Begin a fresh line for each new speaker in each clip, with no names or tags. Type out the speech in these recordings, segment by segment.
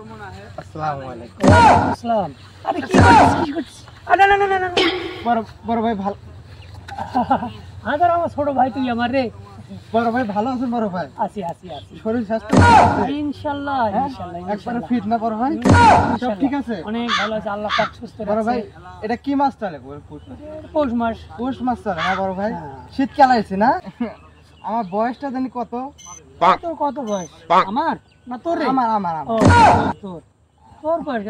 আসসালামু আলাইকুম। ওয়ালাইকুম আসসালাম। আরে কি করছিস? না না না না না বড় ভাই ভালো। আদার আমার ছোট ভাই তুই আমার রে। বড় ভাই ভালো আছেন? বড় ভাই আছি আছি আছি। শরীর স্বাস্থ্য ভালো আছে? ইনশাআল্লাহ ইনশাআল্লাহ একবারে ফিট না বড় ভাই? সব ঠিক আছে? অনেক ভালো আছে, আল্লাহ পাক সুস্থ রাখছে। বড় ভাই এটা কি মাছ চলে? পৌষ মাছ চলে না বড় ভাই? শীতকাল আইছে না? আমার বয়সটা জানি কত? কত বয়স আমার না তোর? আমার তোর বয়স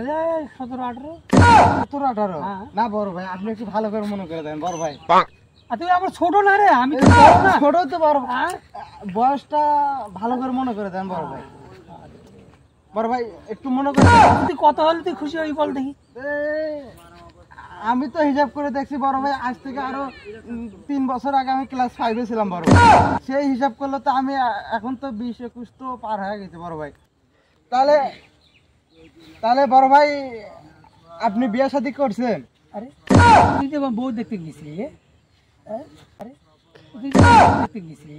17-18 না বড় ভাই, আপনি একটু ভালো করে মনে করে দেন বড় ভাই। তুই আমার ছোট না রে, আমি তো বড় না। ছোট তো বড়, বয়সটা ভালো করে মনে করে দেন বড় ভাই। বড় ভাই একটু মনে করে তুই কত হলে তুই খুশি হই বল দেখি। আমি তো হিসাব করে দেখছি বড় ভাই, আজ থেকে আরো 3 বছর আগে আমি ক্লাস 5 ছিলাম বড় ভাই। সেই হিসাব করলে তো আমি এখন তো 20-21 তো পার হয়ে গেছে বড় ভাই। তাহলে বড় ভাই আপনি বিয়ে শাদী করছেন? আরে তুই তো বউ দেখতে গেছিলি? আরে তুই তো দেখতে গেছিলি?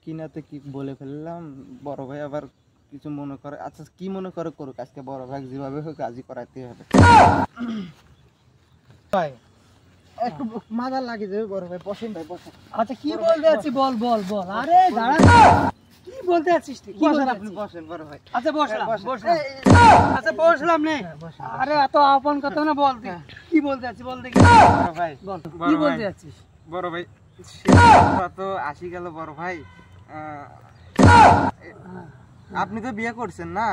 কিনাতে কি বলে ফেললাম বড় ভাই, আবার কিছু মনে করে। আচ্ছা কি মনে করে করুক, আজকে বড় ভাই যেভাবে হোক কাজই করাতে হবে। ভাই একটু মাথা লাগিয়ে দেবে বড় ভাই, বসেন ভাই বসেন। আচ্ছা কি বলতে আছি বল বল বল। আরে দাঁড়া, কি বলতে আছিস তুই? কি বলতে আপনি বসেন বড় ভাই। আচ্ছা বসলাম আচ্ছা বসলাম নে। আরে এত আপন কথা না, বল তুই কি বলতে আছিস বল দেখি। বড় ভাই বল কি বলতে আছিস? বড় ভাই শীতটা তো আসি গেল বড় ভাই, আপনি তো বিয়ে করছেন না?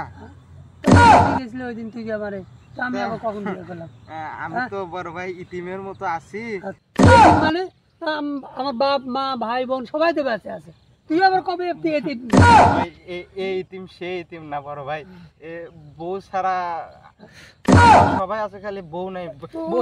গেছিলি ওই দিন তুই আমারে, আমি আবার কখন বিয়ে করলাম? আমি তো বড় ভাই ইতিমের মতো আছি। মানে আমার বাপ মা ভাই বোন সবাই তো বেঁচে আছে, তুই আবার কবে এই ইতিম সেই ইতিম না বড় ভাই, বউ ছাড়া সবাই আছে, খালি বউ নাই। বউ